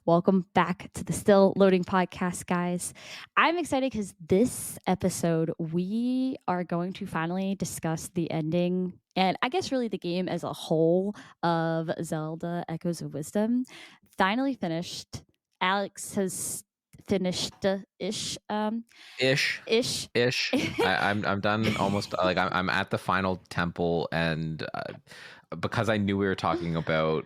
Welcome back to the Still Loading podcast, guys. I'm excited because this episode we are going to finally discuss the ending and I guess really the game as a whole of Zelda Echoes of Wisdom. Finally finished. Alex has finished ish. Ish. I'm done almost. Like I'm at the final temple, and because I knew we were talking about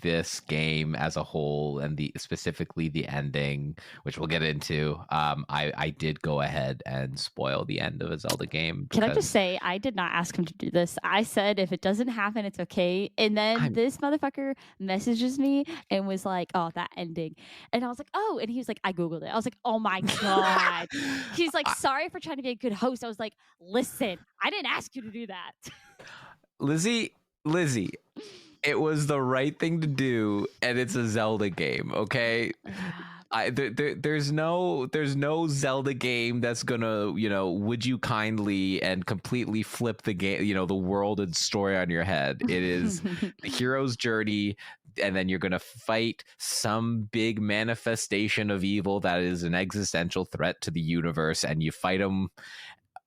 this game as a whole and specifically the ending, which we'll get into, I did go ahead and spoil the end of a Zelda game. Can I just say, I did not ask him to do this. I said if it doesn't happen, it's okay. And then this motherfucker messages me and was like, "Oh, that ending," and I was like, "Oh," and he was like, "I googled it." I was like, "Oh my god." He's like, "Sorry for trying to be a good host." I was like, "Listen, I didn't ask you to do that." Lizzy, it was the right thing to do, and it's a Zelda game, okay? There's no Zelda game that's gonna, would you kindly and completely flip the game, the world and story on your head. It is the hero's journey, and then you're gonna fight some big manifestation of evil that is an existential threat to the universe, and you fight them.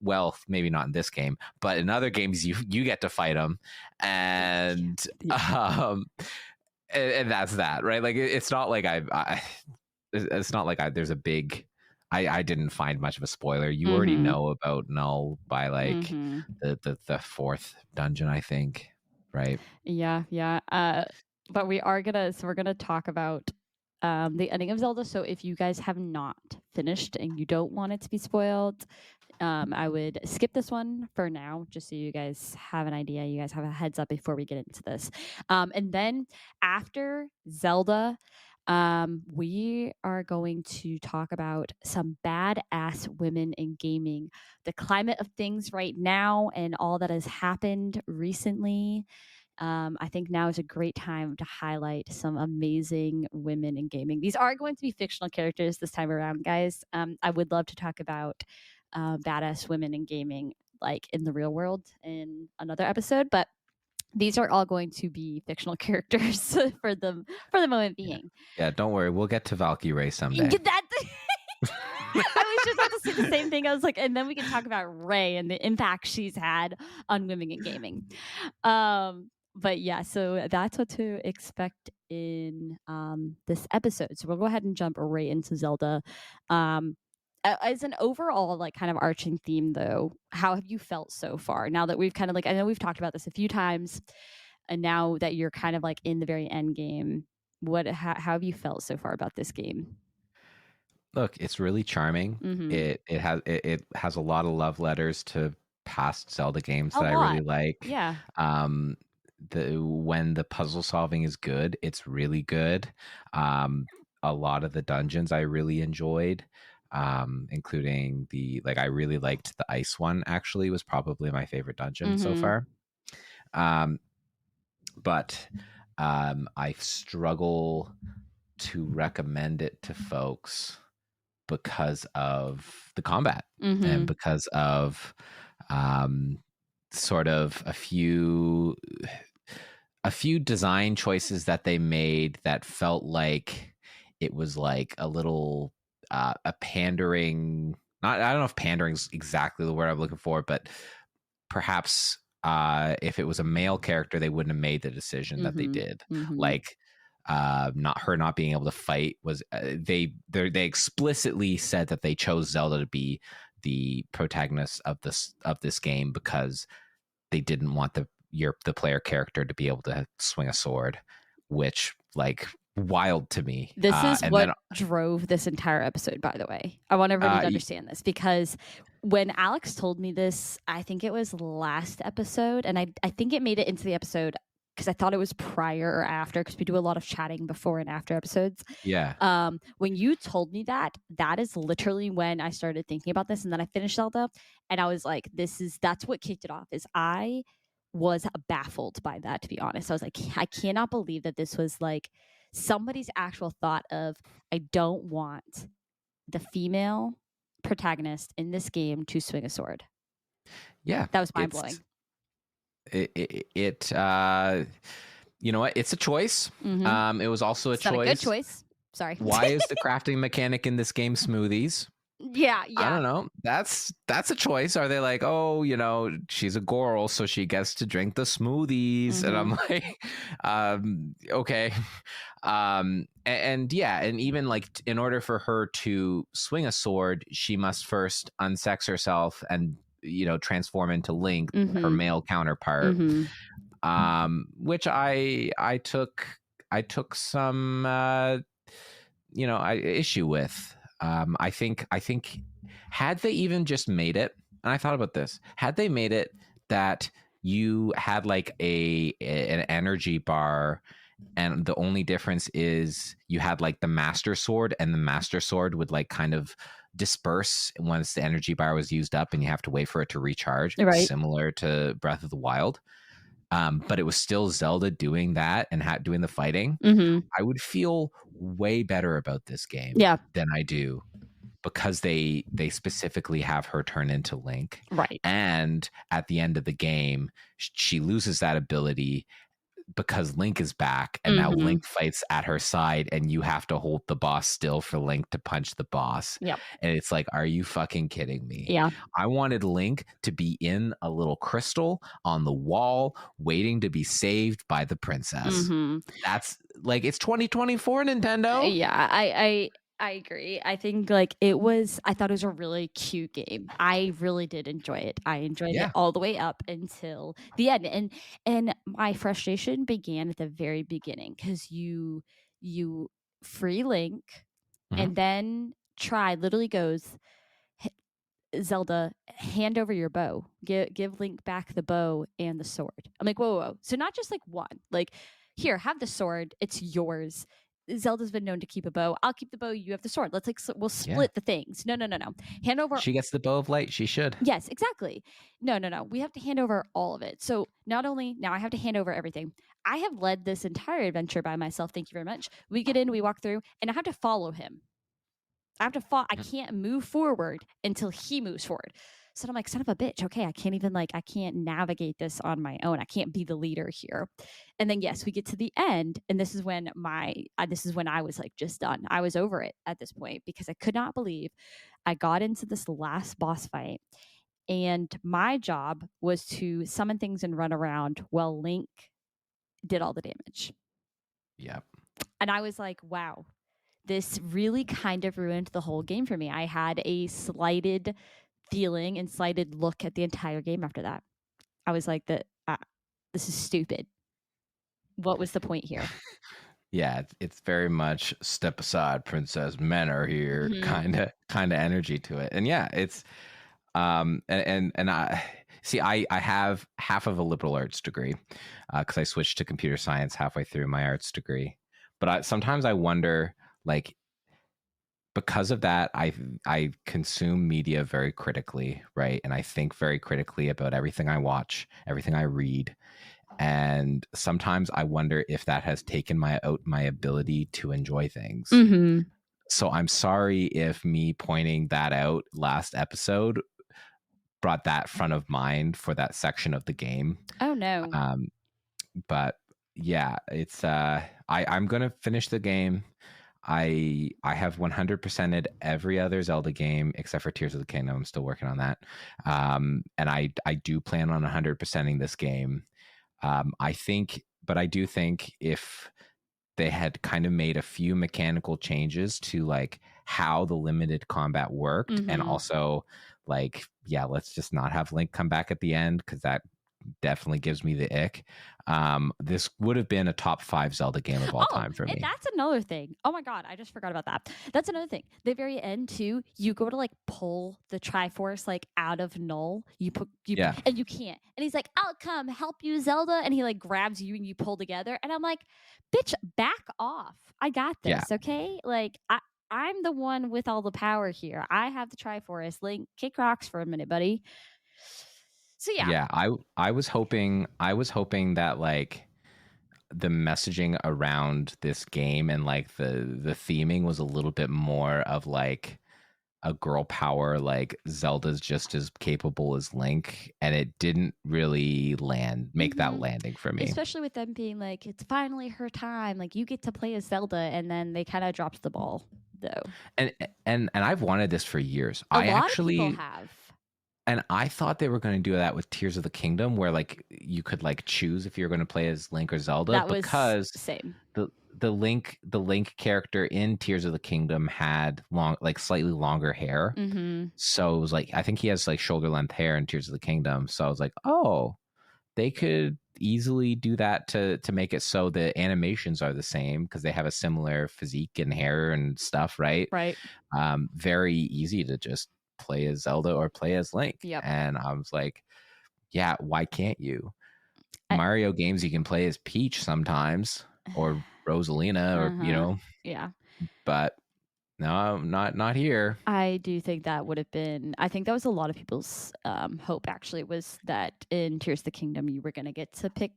Well, maybe not in this game, but in other games you get to fight them, and and that's that, right? Like it's not like it's not like there's a big. I didn't find much of a spoiler. You already know about Null by like the fourth dungeon, I think, right? Yeah. But we're gonna talk about the ending of Zelda. So if you guys have not finished and you don't want it to be spoiled, I would skip this one for now, just so you guys have an idea. You guys have a heads up before we get into this. And then after Zelda, we are going to talk about some badass women in gaming, the climate of things right now, and all that has happened recently. I think now is a great time to highlight some amazing women in gaming. These are going to be fictional characters this time around, guys. I would love to talk about badass women in gaming, like in the real world, in another episode, but these are all going to be fictional characters for the moment being. Yeah, don't worry, we'll get to Valkyrie someday. That I was just about to say the same thing. I was like, and then we can talk about Ray and the impact she's had on women in gaming. But yeah, so that's what to expect in this episode. So we'll go ahead and jump right into Zelda. As an overall like kind of arching theme, though, how have you felt so far? Now that we've kind of like, I know we've talked about this a few times, and now that you're kind of like in the very end game, how have you felt so far about this game? Look, it's really charming. It has a lot of love letters to past Zelda games that I really like. Yeah. When the puzzle solving is good, it's really good. A lot of the dungeons I really enjoyed, including I really liked the ice one. Actually, was probably my favorite dungeon so far. But I struggle to recommend it to folks because of the combat and because of sort of a few design choices that they made that felt like it was like a little a pandering. I don't know if pandering is exactly the word I'm looking for, but perhaps if it was a male character, they wouldn't have made the decision that they did. Like not being able to fight was they explicitly said that they chose Zelda to be the protagonist of this game because they didn't want the player character to be able to swing a sword, which like wild to me. This is what drove this entire episode, by the way. I want everyone to understand this, because when Alex told me this, I think it was last episode, and I think it made it into the episode because I thought it was prior or after, because we do a lot of chatting before and after episodes. Yeah. When you told me that is literally when I started thinking about this, and then I finished Zelda, and I was like, that's what kicked it off. Is I was baffled by that, to be honest. I was like, I cannot believe that this was like somebody's actual thought of, I don't want the female protagonist in this game to swing a sword. Yeah, that was mind-blowing. You know what, it's a choice. It was also it's a choice. Not a good choice. Sorry. Why is the crafting mechanic in this game smoothies? Yeah. I don't know. That's a choice. Are they like, oh, she's a girl, so she gets to drink the smoothies? And I'm like, okay. And yeah, and even like in order for her to swing a sword, she must first unsex herself and transform into Link, her male counterpart. Which I took some issue with. I think had they even just made it, and I thought about this, had they made it that you had like an energy bar, and the only difference is you had like the master sword, and the master sword would like kind of disperse once the energy bar was used up, and you have to wait for it to recharge, Right. similar to Breath of the Wild. But it was still Zelda doing that and doing the fighting. I would feel way better about this game than I do because they specifically have her turn into Link. Right. And at the end of the game, she loses that ability because Link is back, and now Link fights at her side, and you have to hold the boss still for Link to punch the boss. Yep. And it's like, are you fucking kidding me? Yeah. I wanted Link to be in a little crystal on the wall waiting to be saved by the princess. That's like, it's 2024, Nintendo. Yeah, I agree. I think like I thought it was a really cute game. I really did enjoy it. I enjoyed it all the way up until the end. And my frustration began at the very beginning because you free Link and then literally goes, Zelda, hand over your bow. Give Link back the bow and the sword. I'm like, whoa. So not just like one. Like, here, have the sword. It's yours. Zelda's been known to keep a bow. I'll keep the bow. You have the sword. Let's we'll split the things. No. Hand over. She gets the bow of light. She should. Yes, exactly. No. We have to hand over all of it. So not only now I have to hand over everything. I have led this entire adventure by myself. Thank you very much. We get in, we walk through, and I have to follow him. I can't move forward until he moves forward. So I'm like, son of a bitch. Okay, I can't navigate this on my own. I can't be the leader here. And then yes, we get to the end, and this is when I was like just done. I was over it at this point because I could not believe I got into this last boss fight, and my job was to summon things and run around while Link did all the damage. Yep. And I was like, wow. This really kind of ruined the whole game for me. I had a slighted feeling and slighted look at the entire game after that. I was like, this is stupid. What was the point here? Yeah, it's very much step aside, princess. Men are here, kind of energy to it. And yeah, it's and I see. I have half of a liberal arts degree because I switched to computer science halfway through my arts degree. But sometimes I wonder, like, because of that, I consume media very critically, right? And I think very critically about everything I watch, everything I read. And sometimes I wonder if that has taken my ability to enjoy things. So I'm sorry if me pointing that out last episode brought that front of mind for that section of the game. Oh no. But yeah, it's I'm gonna finish the game. I have 100%ed every other Zelda game except for Tears of the Kingdom. I'm still working on that. And I do plan on 100%ing this game. I do think if they had kind of made a few mechanical changes to like how the limited combat worked, and also like, yeah, let's just not have Link come back at the end because that definitely gives me the ick. This would have been a top 5 Zelda game of all time for me. And that's another thing. Oh my god, I just forgot about that. That's another thing. The very end too, you go to like pull the Triforce like out of Null. And you can't. And he's like, "I'll come help you, Zelda." And he like grabs you and you pull together. And I'm like, "Bitch, back off. I got this, okay? Like I'm the one with all the power here. I have the Triforce. Link, kick rocks for a minute, buddy." So yeah, I was hoping that like the messaging around this game and like the theming was a little bit more of like a girl power, like Zelda's just as capable as Link, and it didn't really make that landing for me. Especially with them being like, it's finally her time. Like, you get to play as Zelda, and then they kind of dropped the ball, though. And I've wanted this for years. A lot of people have. And I thought they were going to do that with Tears of the Kingdom, where like you could like choose if you're going to play as Link or Zelda. That was because same. The Link character in Tears of the Kingdom had slightly longer hair. So it was like, I think he has like shoulder length hair in Tears of the Kingdom. So I was like, oh, they could easily do that to make it so the animations are the same because they have a similar physique and hair and stuff, right? Right. Very easy to just play as Zelda or play as Link. Yep. And I was like, yeah, why can't you? Mario games you can play as Peach sometimes, or Rosalina, or yeah. But no, not here. I do think that would have been. I think that was a lot of people's hope. Actually, was that in Tears of the Kingdom you were going to get to pick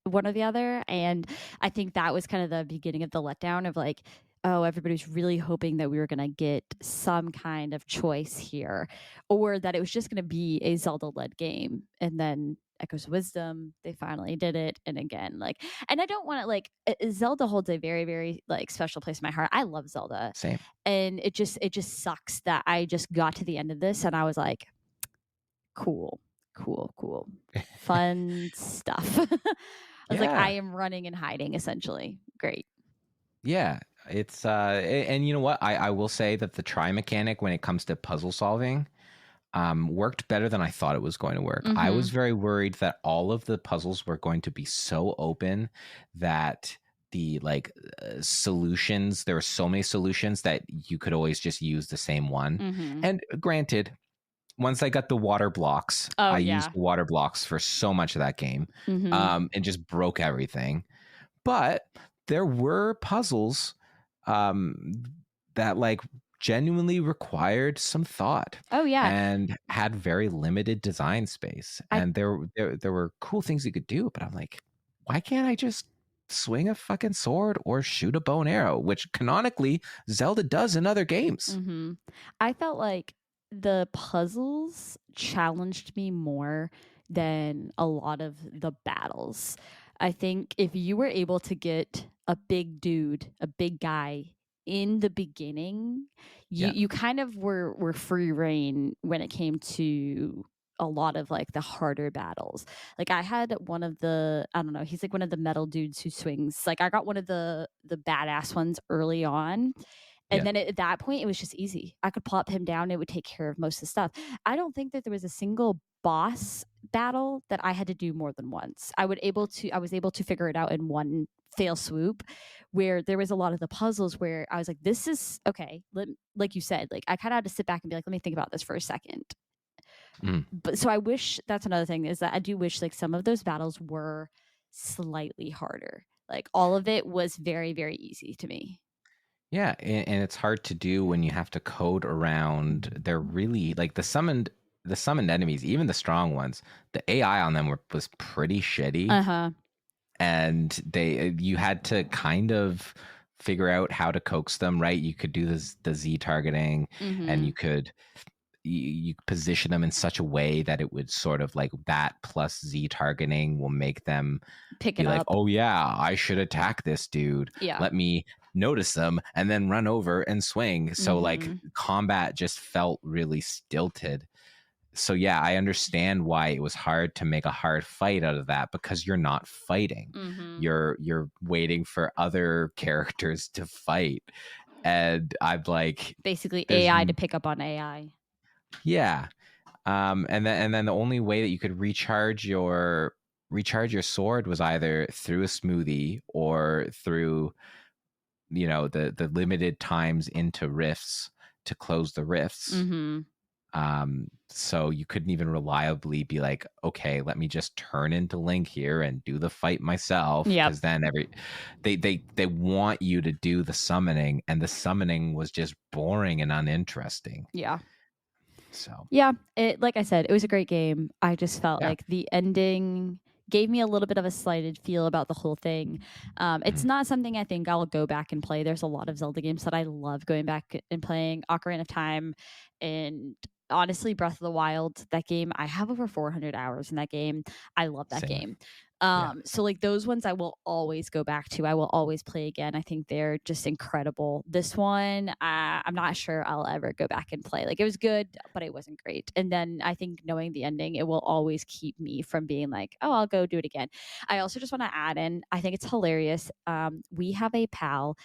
one or the other, and I think that was kind of the beginning of the letdown of like, oh, everybody's really hoping that we were going to get some kind of choice here, or that it was just going to be a Zelda-led game, and then Echoes of Wisdom, they finally did it. And again, like, and I don't want to like, Zelda holds a very, very like special place in my heart. I love Zelda. Same. And it just sucks that I just got to the end of this and I was like, cool, fun stuff. I was like, I am running and hiding essentially. Great. Yeah. It's and you know what? I will say that the try mechanic when it comes to puzzle solving worked better than I thought it was going to work. I was very worried that all of the puzzles were going to be so open that the solutions, there were so many solutions that you could always just use the same one. And granted, once I got the water blocks, I used water blocks for so much of that game, and just broke everything. But there were puzzles that like genuinely required some thought. Oh yeah. And had very limited design space. And there were cool things you could do, but I'm like, why can't I just swing a fucking sword or shoot a bow and arrow, which canonically Zelda does in other games. I felt like the puzzles challenged me more than a lot of the battles. I think if you were able to get a big dude, a big guy in the beginning, you kind of were free reign when it came to a lot of like the harder battles. Like I had one of the, I don't know, he's like one of the metal dudes who swings. Like I got one of the badass ones early on. And then at that point, it was just easy. I could plop him down. It would take care of most of the stuff. I don't think that there was a single boss battle that I had to do more than once. I was able to figure it out in one fail swoop, where there was a lot of the puzzles where I was like, this is okay. Like you said, like I kind of had to sit back and be like, let me think about this for a second. But so I wish, that's another thing, is that I do wish like some of those battles were slightly harder. Like all of it was very, very easy to me. Yeah, and it's hard to do when you have to code around. They're really like the summoned enemies, even the strong ones. The AI on them was pretty shitty. And you had to kind of figure out how to coax them, right? You could do the Z targeting, and you could you position them in such a way that it would sort of like that plus Z targeting will make them pick be it like, up. oh yeah, I should attack this dude. Let me notice them and then run over and swing. So like combat just felt really stilted. So yeah, I understand why it was hard to make a hard fight out of that, because you're not fighting. You're waiting for other characters to fight. And I'm like, basically AI to pick up on AI. Yeah. And then the only way that you could recharge your sword was either through a smoothie or through the limited times into rifts to close the rifts. So you couldn't even reliably be like, okay, let me just turn into Link here and do the fight myself. Because then they want you to do the summoning, and the summoning was just boring and uninteresting. So like I said, it was a great game. I just felt like the ending gave me a little bit of a slighted feel about the whole thing. It's not something I think I'll go back and play. There's a lot of Zelda games that I love going back and playing. Ocarina of Time, and honestly, Breath of the Wild. That game, I have over 400 hours in that game. I love that Same. game. Yeah. So like those ones I will always go back to. I will always play again. I think they're just incredible. This one, I'm not sure I'll ever go back and play. Like it was good, but it wasn't great. And then I think knowing the ending, it will always keep me from being like, oh, I'll go do it again. I also just want to add in, I think it's hilarious. We have a pal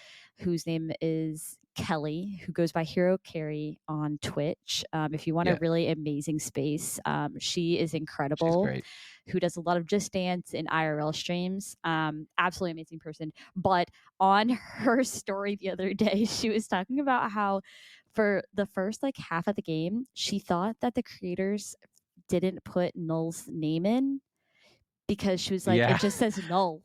whose name is Kelly, who goes by Hero Carry on Twitch. If you want a really amazing space, she is incredible. She's great. Who does a lot of Just Dance and IRL streams. Absolutely amazing person. But on her story the other day, she was talking about how for the first like half of the game, she thought that the creators didn't put Null's name in because she was like, it just says Null.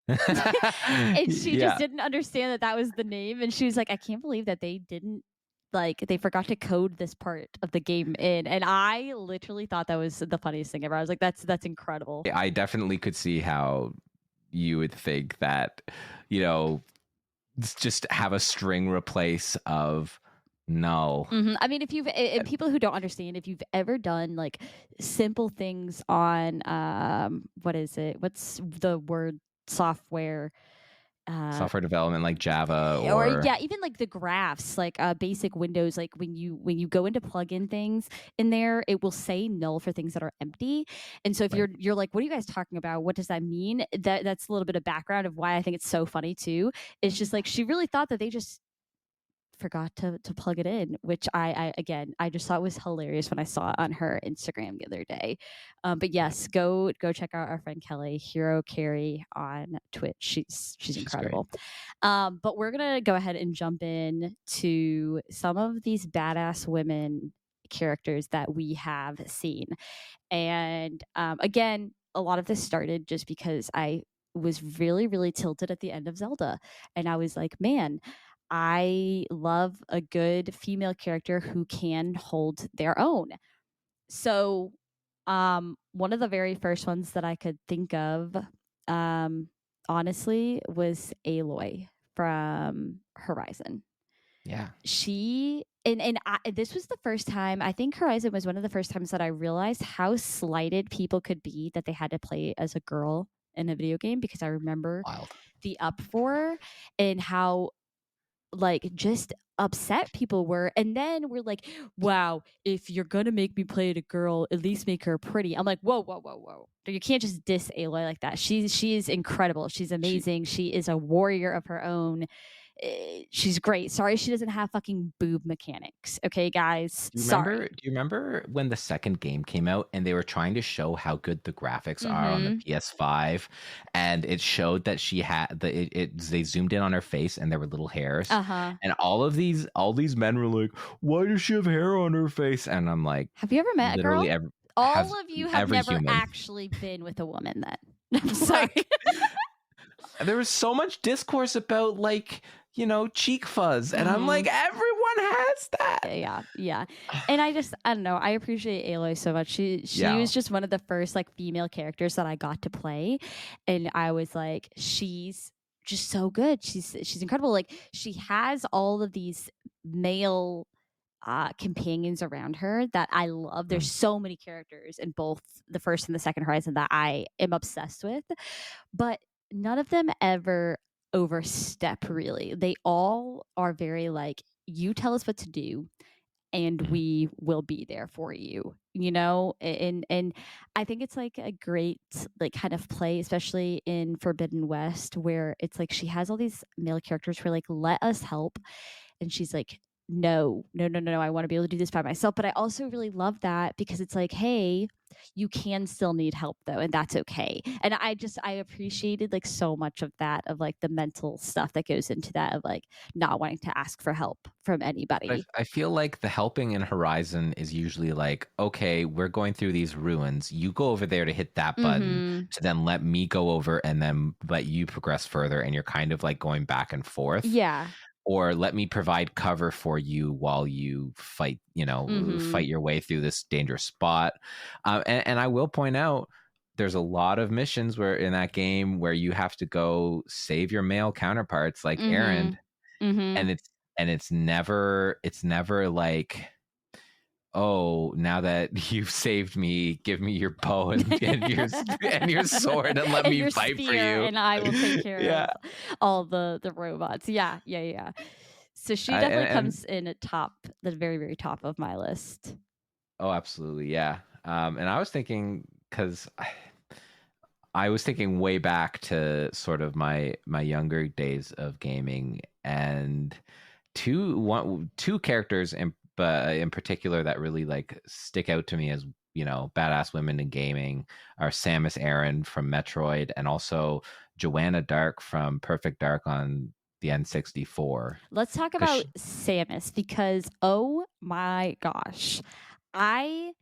And she just didn't understand that that was the name. And she was like, I can't believe that they didn't they forgot to code this part of the game in. And I literally thought that was the funniest thing ever. I was like, that's incredible. I definitely could see how you would think that, just have a string replace of no. Mm-hmm. I mean, if you've people who don't understand, if you've ever done like simple things on what is it? What's the word? Software Development like Java or yeah, even like the graphs, like basic Windows, like when you go into plug in things in there, it will say null for things that are empty. And so if you're like, what are you guys talking about? What does that mean? That's a little bit of background of why I think it's so funny too. It's just like she really thought that they just forgot to plug it in, which I just thought was hilarious when I saw it on her Instagram the other day. But yes, go check out our friend Kelly, Hero Carry on Twitch. She's incredible. But we're gonna go ahead and jump in to some of these badass women characters that we have seen. And again, a lot of this started just because I was really, really tilted at the end of Zelda. And I was like, man, I love a good female character who can hold their own. So, one of the very first ones that I could think of, honestly, was Aloy from Horizon. Yeah. She this was the first time, I think Horizon was one of the first times that I realized how slighted people could be that they had to play as a girl in a video game, because I remember the uproar and how like just upset people were. And then we're like, wow, if you're gonna make me play a girl, at least make her pretty. I'm like, whoa. You can't just diss Aloy like that. She is incredible. She's amazing. She is a warrior of her own. She's great. Sorry she doesn't have fucking boob mechanics. Okay, guys. Do you remember when the second game came out and they were trying to show how good the graphics are on the PS5, and it showed that she had they zoomed in on her face and there were little hairs, and all these men were like, why does she have hair on her face? And I'm like, have you ever met a girl? All of you have never actually been with a woman then. I'm sorry. There was so much discourse about like, cheek fuzz, and I'm like, everyone has that. Yeah. And I don't know, I appreciate Aloy so much. She was just one of the first like female characters that I got to play, and I was like, she's just so good. She's incredible. Like she has all of these male companions around her that I love. There's so many characters in both the first and the second Horizon that I am obsessed with, but none of them ever overstep, really. They all are very like, you tell us what to do and we will be there for you, and I think it's like a great like kind of play, especially in Forbidden West, where it's like she has all these male characters who are like, let us help, and she's like, no, I want to be able to do this by myself. But I also really love that because it's like, hey, you can still need help though, and that's okay. And I appreciated like so much of that, of like the mental stuff that goes into that, of like not wanting to ask for help from anybody. I feel like the helping in Horizon is usually like, okay, we're going through these ruins. You go over there to hit that button to then let me go over and then let you progress further. And you're kind of like going back and forth. Yeah. Or let me provide cover for you while you fight, fight your way through this dangerous spot. And I will point out, there's a lot of missions where in that game where you have to go save your male counterparts like Aaron, Mm-hmm. and it's never like, oh, now that you've saved me, give me your bow and your sword and let And me your fight for spear, you. and I will take care Yeah. of all the robots. Yeah. So she I, definitely and comes in at the very, very top of my list. Oh, absolutely, yeah. And I was thinking because I was thinking way back to sort of my younger days of gaming, and two characters in particular that really like stick out to me as badass women in gaming are Samus Aran from Metroid and also Joanna Dark from Perfect Dark on the N64. Let's talk Because about Samus because, oh my gosh, I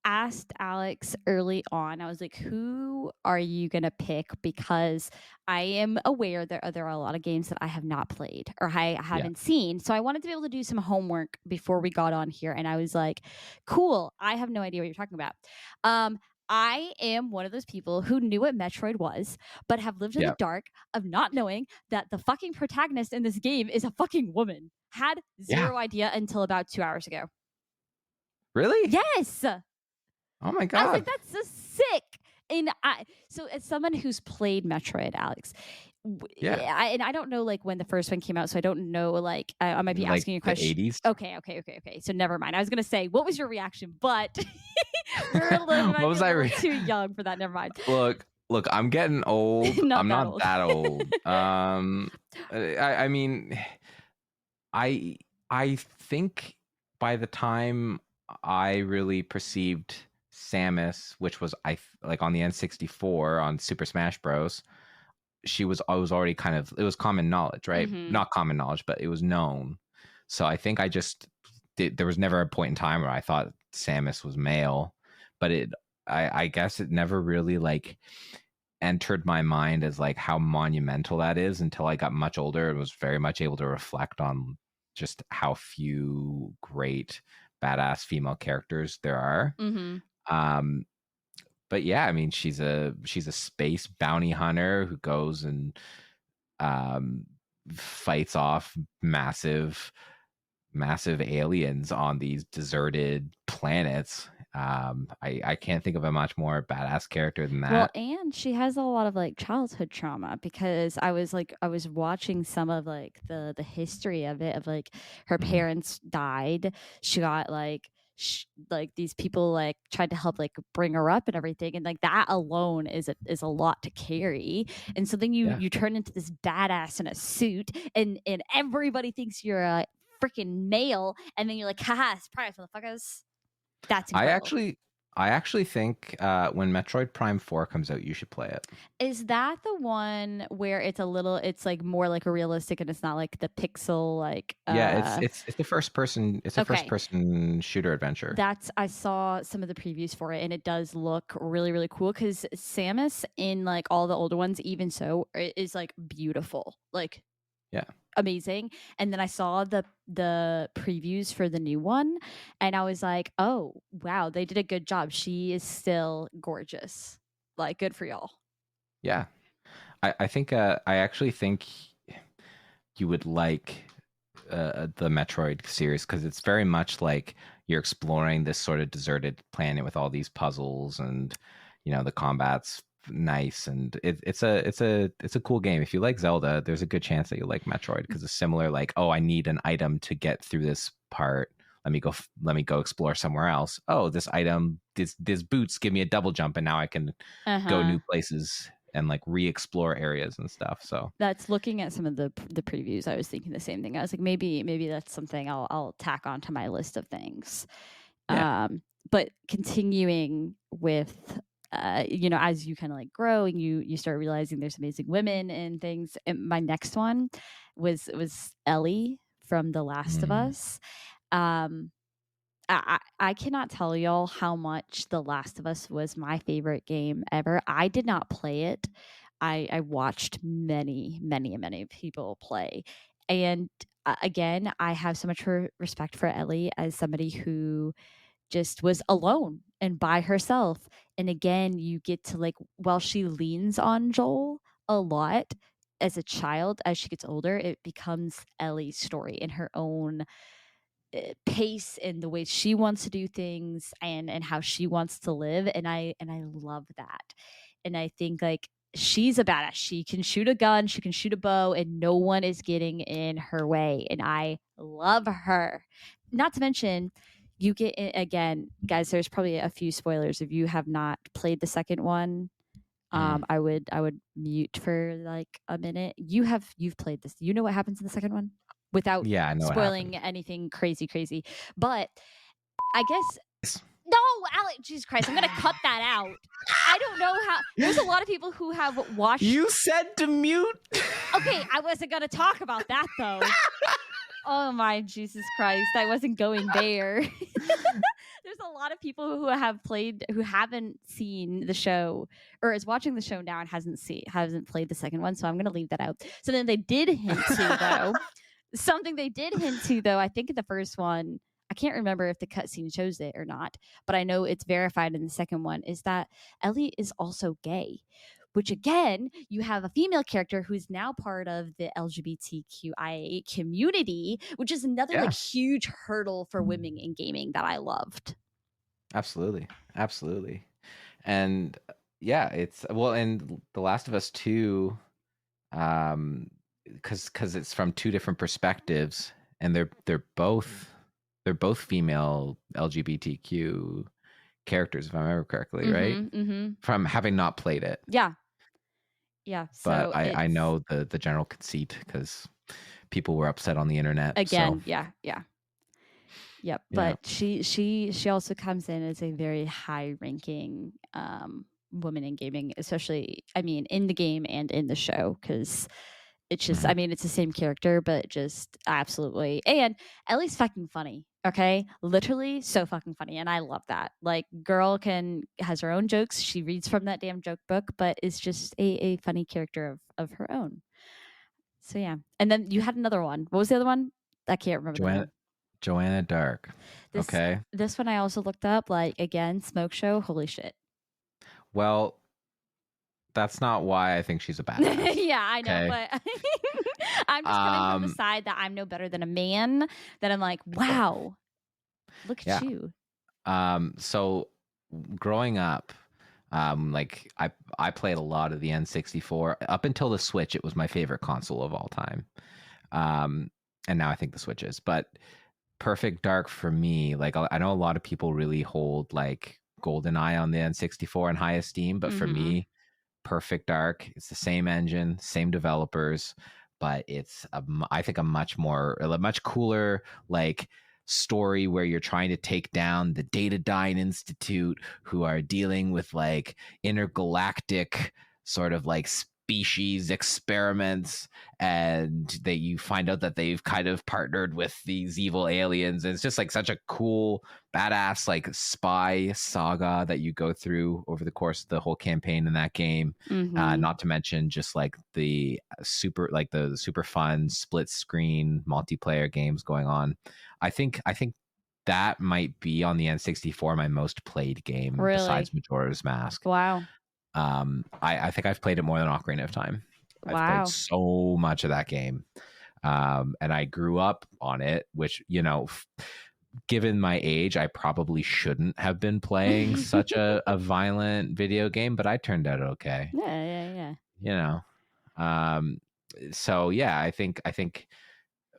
asked Alex early on. I was like, "Who are you gonna pick?" Because I am aware there are a lot of games that I have not played or I yeah, haven't seen. So I wanted to be able to do some homework before we got on here. And I was like, "Cool, I have no idea what you're talking about." Um, I am one of those people who knew what Metroid was, but have lived in the yeah, dark of not knowing that the fucking protagonist in this game is a fucking woman. Had yeah. zero idea until about 2 hours ago. Really? Yes. Oh my I was like, god. that's so sick. And so as someone who's played Metroid, Alex, Yeah. and I don't know like when the first one came out, so I don't know like I might be Like asking you a the question. 80s. Okay. So never mind. I was gonna say, what was your reaction? But we What might be was a I? little too young for that. Never mind. Look, I'm getting old. Not I'm that not old. that old. I mean, I I think by the time I really perceived Samus, which was like on the N64 on Super Smash Bros. I was already kind of, it was common knowledge, right? Mm-hmm. Not common knowledge, but it was known. So I think I just there was never a point in time where I thought Samus was male, but I guess it never really like entered my mind as like how monumental that is until I got much older and was very much able to reflect on just how few great badass female characters there are. Mm-hmm. Um, but yeah, I mean, she's a space bounty hunter who goes and um, fights off massive aliens on these deserted planets. I can't think of a much more badass character than Well, that. and she has a lot of like childhood trauma because I was watching some of like the history of it of like her Mhm. parents died. She got like like these people like tried to help like bring her up and everything, and like that alone is a lot to carry. And so then Yeah, you turn into this badass in a suit, and everybody thinks you're a freaking male, and then you're like, haha, surprise, motherfuckers. That's I incredible. actually I actually think when Metroid Prime 4 comes out, you should play it. Is that the one where it's like more like a realistic and it's not like the pixel like Yeah, it's a first okay. person shooter adventure. That's I saw some of the previews for it and it does look really, really cool because Samus in like all the older ones, even so, is like beautiful. Like Yeah. amazing. And then I saw the previews for the new one and I was like, oh wow, they did a good job. She is still gorgeous. Like good for y'all. Yeah. I think I actually think you would like the Metroid series because it's very much like you're exploring this sort of deserted planet with all these puzzles, and the combat's nice, and it's a cool game. If you like Zelda, there's a good chance that you like Metroid because it's similar. Like, oh, I need an item to get through this part. Let me go explore somewhere else. Oh, this item, this boots give me a double jump, and now I can go Uh-huh. new places and like re-explore areas and stuff. So That's looking at some of the previews. I was thinking the same thing. I was like, maybe that's something I'll tack onto my list of things. yeah, But continuing with, as you kind of like grow and you start realizing there's amazing women and things. And my next one was Ellie from The Last of Mm. Us. Um, I cannot tell y'all how much The Last of Us was my favorite game ever. I did not play it. I watched many people play. And again, I have so much respect for Ellie as somebody who just was alone and by herself. And again, you get to like, while she leans on Joel a lot as a child, as she gets older, it becomes Ellie's story in her own pace and the way she wants to do things and how she wants to live. And I love that. And I think like she's a badass. She can shoot a gun, she can shoot a bow, and no one is getting in her way. And I love her. Not to mention, you get again, guys. There's probably a few spoilers if you have not played the second one. I would mute for like a minute. You've played this. You know what happens in the second one without Yeah, I know what spoiling happened. anything crazy. But I guess no, Alex, Jesus Christ, I'm gonna cut that out. I don't know how. There's a lot of people who have watched. You said to mute. Okay, I wasn't gonna talk about that though. Oh my Jesus Christ, I wasn't going there. There's a lot of people who haven't seen the show or is watching the show now and hasn't played the second one, so I'm gonna leave that out. So then they did hint to though. Something they did hint to though, I think in the first one, I can't remember if the cutscene shows it or not, but I know it's verified in the second one, is that Ellie is also gay. Which again, you have a female character who's now part of the LGBTQIA community, which is another Yeah. like huge hurdle for women in gaming that I loved. Absolutely. And yeah, it's well, and The Last of Us 2, because it's from two different perspectives, and they're both female LGBTQ characters, if I remember correctly, right? From having not played it. Yeah. So But I know the general conceit because people were upset on the internet. Again, so. yeah. Yep. But she also comes in as a very high ranking woman in gaming, especially in the game and in the show, because it's just it's the same character, but just absolutely. And Ellie's fucking funny. Okay, literally so fucking funny, and I love that. Like, girl has her own jokes. She reads from that damn joke book, but is just a funny character of her own. So yeah, and then you had another one. What was the other one? I can't remember the name. Joanna Dark. Okay. This one I also looked up. Like, again, smoke show. Holy shit. Well, that's not why I think she's a badass. Yeah, I know, okay. But I'm just coming from the side that I'm no better than a man. That I'm like, wow, look at you. So growing up, like I played a lot of the N64 up until the Switch. It was my favorite console of all time. And now I think the Switch is, but Perfect Dark for me, like I know a lot of people really hold like GoldenEye on the N64 in high esteem, but for me, Perfect Dark, it's the same engine, same developers, but it's I think a much cooler like story where you're trying to take down the Datadyne Institute, who are dealing with like intergalactic sort of like species experiments, and that you find out that they've kind of partnered with these evil aliens, and it's just like such a cool badass like spy saga that you go through over the course of the whole campaign in that game. Not to mention just like the super fun split screen multiplayer games going on. I think that might be on the N64 my most played game, besides Majora's Mask. Wow. I think I've played it more than Ocarina of Time. Wow. I've played so much of that game. And I grew up on it, which, given my age, I probably shouldn't have been playing such a violent video game, but I turned out okay. Yeah. So yeah, I think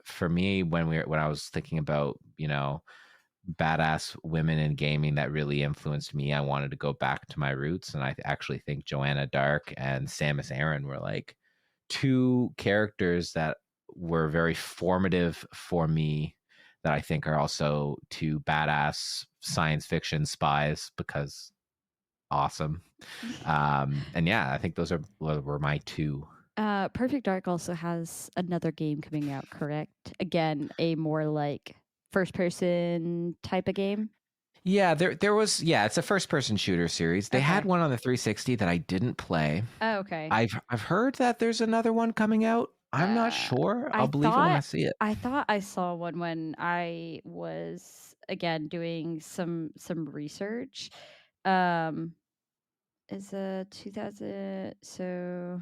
for me, when I was thinking about, badass women in gaming that really influenced me, I wanted to go back to my roots, and I actually think Joanna Dark and Samus Aran were like two characters that were very formative for me, that I think are also two badass science fiction spies, because awesome. And yeah, I think those were my two. Perfect Dark also has another game coming out, correct? Again, a more like first person type of game. Yeah, there was, it's a first person shooter series. They had one on the 360 that I didn't play. Oh, okay. I've heard that there's another one coming out I'm not sure. I I'll believe it when I thought see it. I thought I saw one when I was again doing some research. Um, is a 2000 so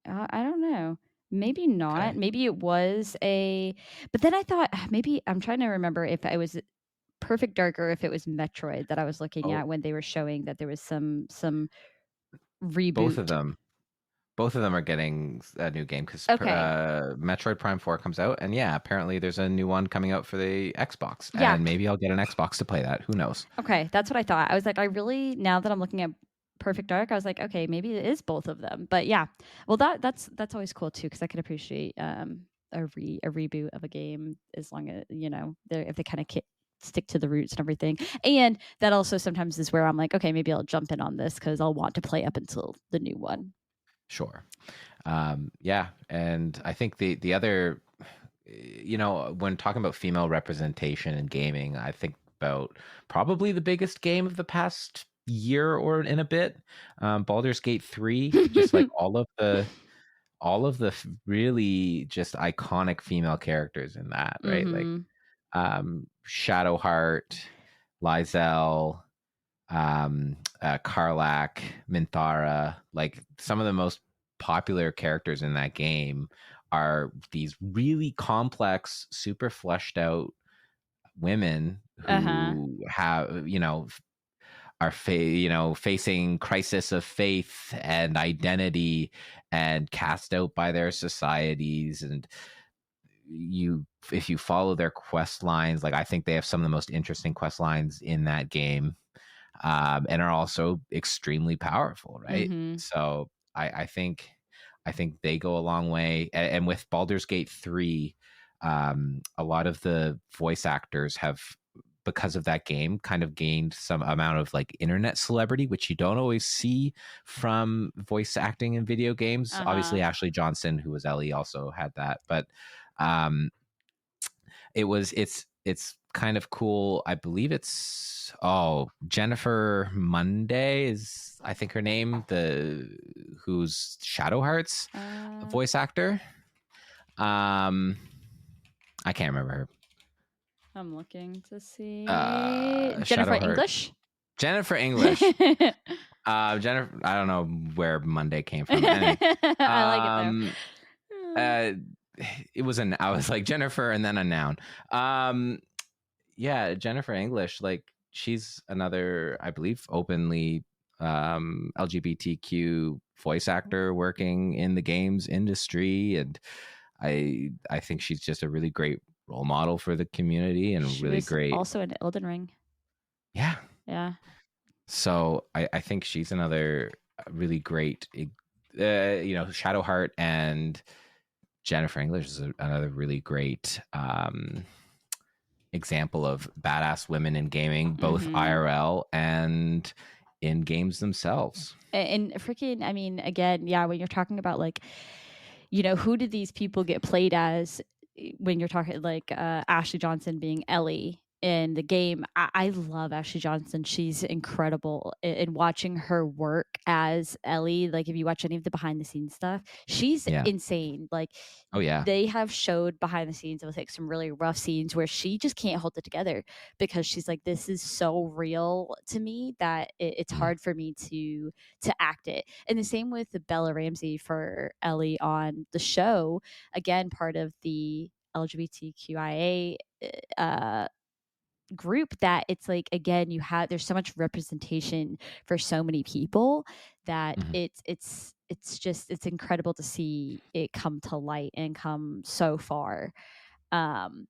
I don't know. Maybe Okay. not. Maybe it was a but then I thought maybe I'm trying to remember if it was Perfect Dark or if it was Metroid that I was looking Oh, at when they were showing that there was some both of reboot. them. Both of them are getting a new game because Okay. Metroid Prime 4 comes out, and yeah, apparently there's a new one coming out for the Xbox, Yeah. and maybe I'll get an Xbox to play that. Who knows? Okay, that's what I thought. I was like, I really now that I'm looking at Perfect Dark, I was like, okay, maybe it is both of them. But yeah, well, that's always cool too because I can appreciate a reboot of a game as long as if they kind of stick to the roots and everything. And that also sometimes is where I'm like, okay, maybe I'll jump in on this because I'll want to play up until the new one. Sure. Yeah, and I think the other, when talking about female representation in gaming, I think about probably the biggest game of the past year or in a bit, Baldur's Gate 3. Just like all of the really just iconic female characters in that, right? Like Mm-hmm. Shadowheart, Lizelle, Karlach, Minthara, like some of the most popular characters in that game are these really complex, super fleshed out women Uh-huh. who have, are facing crisis of faith and identity and cast out by their societies. And if you follow their quest lines, like I think they have some of the most interesting quest lines in that game, and are also extremely powerful, right? Mm-hmm. So I think they go a long way. And with Baldur's Gate 3, a lot of the voice actors have, because of that game, kind of gained some amount of like internet celebrity, which you don't always see from voice acting in video games. Uh-huh. Obviously, Ashley Johnson, who was Ellie, also had that, but um, it's kind of cool. I believe it's Jennifer Monday is, I think, her name, the who's Shadowheart's Uh, voice actor. Um I can't remember her. I'm looking to see Jennifer Shadowheart. English. Jennifer English. Jennifer, I don't know where Monday came from. Anyway, I like it though. um uh it was I was like Jennifer and then a noun. Yeah, Jennifer English, like she's another, I believe, openly LGBTQ voice actor working in the games industry, and I think she's just a really great role model for the community and She really was great. also in Elden Ring. Yeah. Yeah. So I think she's another really great, Shadowheart and Jennifer English is another really great example of badass women in gaming, both Mm-hmm. IRL and in games themselves. And freaking, I mean, again, yeah, when you're talking about like, who did these people get played as when you're talking like Ashley Johnson being Ellie in the game? I love Ashley Johnson. She's incredible. And watching her work as Ellie, like if you watch any of the behind the scenes stuff, she's Yeah. insane. Like Oh yeah. they have showed behind the scenes of like some really rough scenes where she just can't hold it together because she's like, this is so real to me that it's Mhm. hard for me to act it. And the same with the Bella Ramsey for Ellie on the show, again part of the LGBTQIA uh, group, that it's like again there's so much representation for so many people that Mhm. it's incredible to see it come to light and come so far. um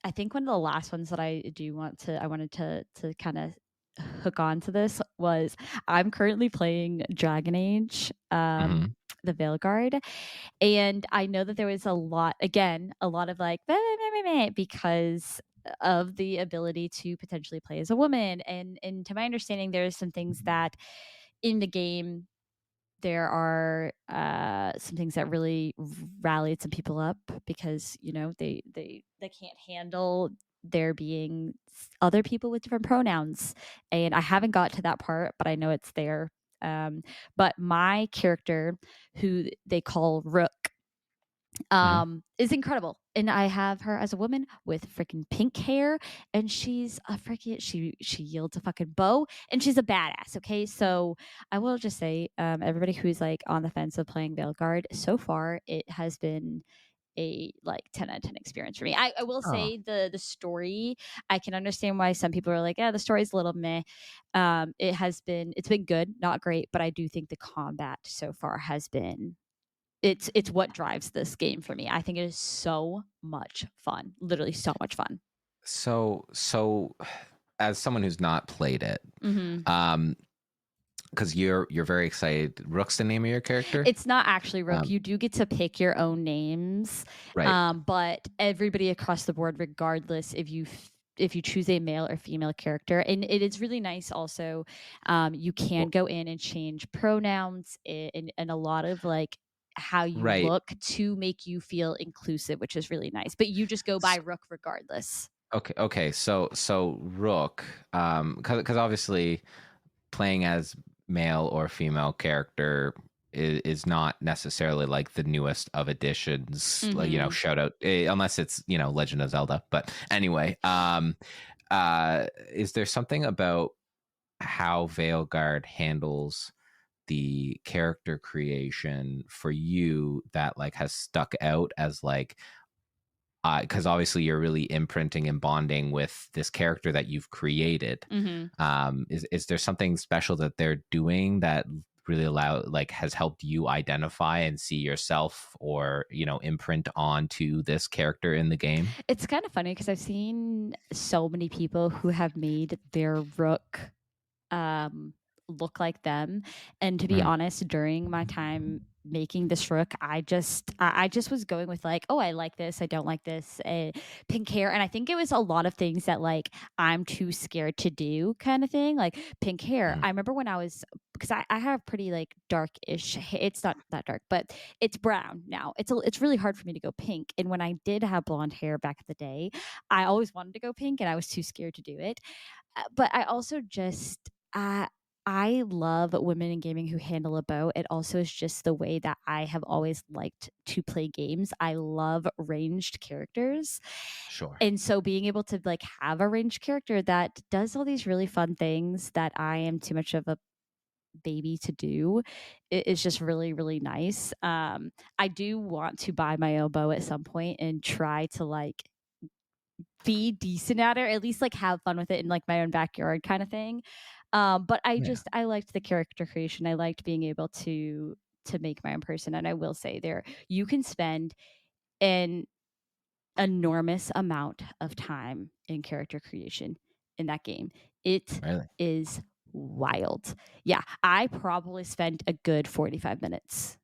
I think one of the last ones that I wanted to kind of hook on to this was I'm currently playing Dragon Age, Mhm. the Veilguard, and I know that there was a lot of like meh, meh, meh, meh, because of the ability to potentially play as a woman, and to my understanding, there's some things that in the game there are some things that really rallied some people up because they can't handle there being other people with different pronouns, and I haven't got to that part, but I know it's there. But my character, who they call Rook, is incredible. And I have her as a woman with freaking pink hair, and she's a freaking she yields a fucking bow, and she's a badass. Okay, so I will just say, everybody who's like on the fence of playing Veilguard, so far it has been a like 10 out of 10 experience for me. I will Oh, say the story, I can understand why some people are like, yeah, the story's a little meh. It's been good, not great, but I do think the combat so far has been it's what drives this game for me. I think it is so much fun. Literally so much fun. so as someone who's not played it, Mhm. um, because you're very excited. Rook's the name of your character. It's not actually Rook. Um, You do get to pick your own names, right. but everybody across the board, regardless if you choose a male or female character, and it is really nice. Also, you can Well, go in and change pronouns and a lot of like how you right. look to make you feel inclusive, which is really nice. But you just go by Rook regardless. Okay. Okay. So Rook, because obviously playing as male or female character is not necessarily like the newest of additions. Like, Hmm. shout out, unless it's Legend of Zelda. But anyway, is there something about how Veilguard handles the character creation for you that like has stuck out as like, because obviously you're really imprinting and bonding with this character that you've created. Hmm. Is there something special that they're doing that really has helped you identify and see yourself, or imprint onto this character in the game? It's kind of funny because I've seen so many people who have made their Rook um, look like them. And to be Mm, honest, during my time making this Rook, I just was going with like, oh, I like this, I don't like this, pink hair, and I think it was a lot of things that like I'm too scared to do, kind of thing. Like pink hair. mm, I remember when I was because I have pretty like dark-ish. It's not that dark, but it's brown now. It's really hard for me to go pink. And when I did have blonde hair back in the day, I always wanted to go pink, and I was too scared to do it. But I also just uh, I love women in gaming who handle a bow. It also is just the way that I have always liked to play games. I love ranged characters. sure. And so being able to like have a ranged character that does all these really fun things that I am too much of a baby to do is just really really nice. I do want to buy my own bow at some point and try to like be decent at it, or at least like have fun with it in like my own backyard kind of thing. But Yeah. I liked the character creation. I liked being able to make my own person. And I will say there you can spend an enormous amount of time in character creation in that game. It Really. is wild. Yeah, I probably spent a good 45 minutes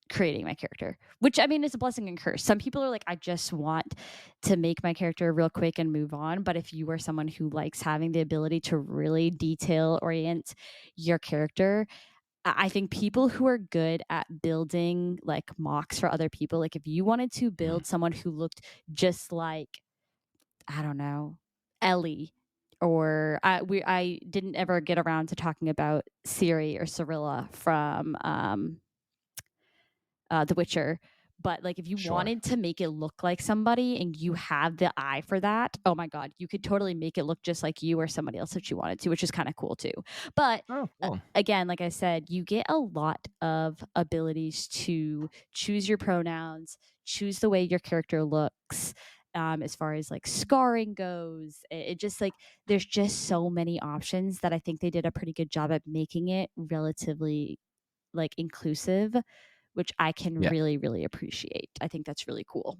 creating my character, which I mean is a blessing and curse. Some people are like, I just want to make my character real quick and move on. But if you are someone who likes having the ability to really detail orient your character, I think people who are good at building like mocks for other people, like if you wanted to Mm, build someone who looked just like, I don't know, Ellie, or I didn't ever get around to talking about Ciri or Cirilla from The Witcher. But like, if you sure. wanted to make it look like somebody and you have the eye for that, oh my god, you could totally make it look just like you or somebody else that you wanted to, which is kind of cool too. But Oh, cool. again, like I said, you get a lot of abilities to choose your pronouns, choose the way your character looks. As far as like scarring goes, it just like there's just so many options that I think they did a pretty good job at making it relatively like inclusive, which I can Yeah. really, really appreciate. I think that's really cool.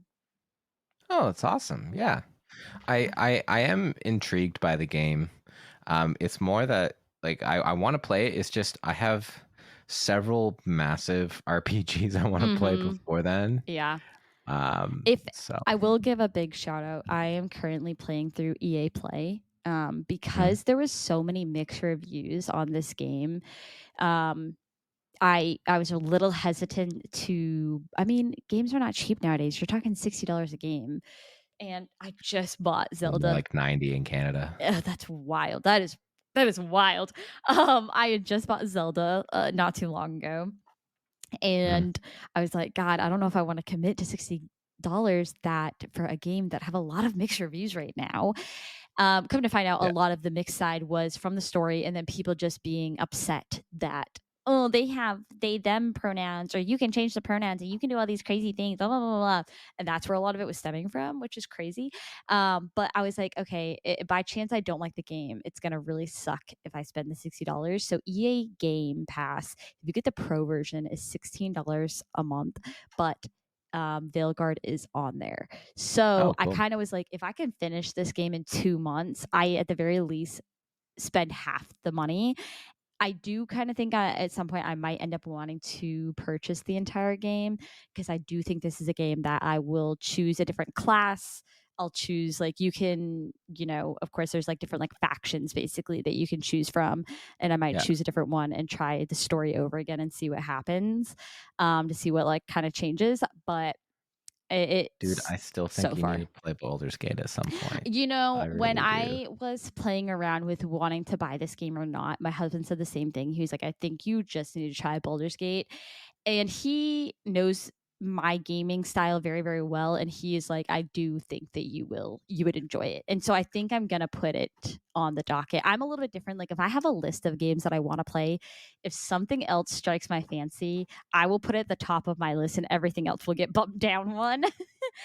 Oh, that's awesome. Yeah. I am intrigued by the game. It's more that like I want to play it. It's just I have several massive RPGs I want to play Mm-hmm. before then. Yeah. If So I will give a big shout out, I am currently playing through EA Play. mm, Because there was so many mixed reviews on this game. Um, I was a little hesitant to. I mean, games are not cheap nowadays. You're talking $60 a game, and I just bought more Zelda. like 90 in Canada. Ugh, that's wild. That is wild. I had just bought Zelda not too long ago, And I was like, God, I don't know if I want to commit to $60 that for a game that have a lot of mixed reviews right now. Come to find out, a Yeah. lot of the mixed side was from the story, and then people just being upset that, oh, they have they them pronouns, or you can change the pronouns and you can do all these crazy things, blah blah blah blah. And that's where a lot of it was stemming from, which is crazy. But I was like, okay, by chance I don't like the game, it's gonna really suck if I spend the $60. So EA Game Pass, if you get the pro version, is $16 a month, but Veilguard is on there. So Oh, I cool. kind of was like, if I can finish this game in 2 months, I at the very least spend half the money. I do kind of think at some point I might end up wanting to purchase the entire game, because I do think this is a game that I will choose a different class. I'll choose, like, you can, of course, there's like different like factions basically that you can choose from. And I might Yeah. choose a different one and try the story over again and see what happens, to see what like kind of changes. But Dude, it's I still so think you need far. to play Baldur's Gate at some point. I When really do. I was playing around with wanting to buy this game or not, my husband said the same thing. He was like, I think you just need to try Baldur's Gate. And he knows my gaming style very, very well. And he is like, I do think that you would enjoy it. And so I think I'm going to put it on the docket. I'm a little bit different. Like, if I have a list of games that I want to play, if something else strikes my fancy, I will put it at the top of my list and everything else will get bumped down one.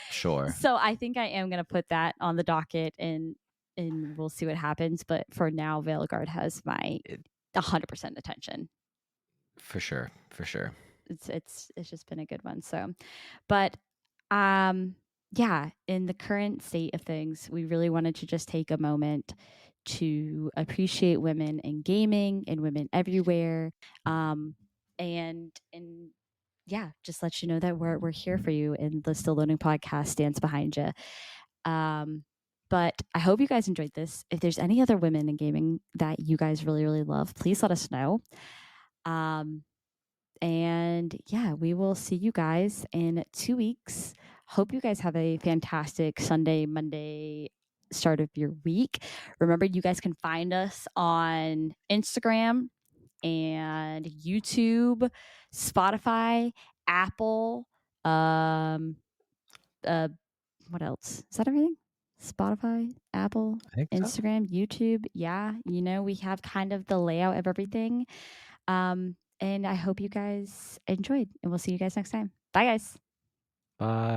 Sure. So I think I am going to put that on the docket, and we'll see what happens. But for now, Veilguard has my It, 100% attention. for sure. For sure. It's just been a good one. So, but yeah, in the current state of things, we really wanted to just take a moment to appreciate women in gaming and women everywhere. And yeah, just let you know that we're here for you, and the Still Learning podcast stands behind you. But I hope you guys enjoyed this. If there's any other women in gaming that you guys really, really love, please let us know. Um, and yeah, we will see you guys in 2 weeks. Hope you guys have a fantastic Sunday, Monday start of your week. Remember, you guys can find us on Instagram and YouTube, Spotify, Apple, um, uh, what else? Is that everything? Spotify, Apple, I think so. Instagram, YouTube. Yeah, we have kind of the layout of everything. And I hope you guys enjoyed, and we'll see you guys next time. Bye, guys. Bye.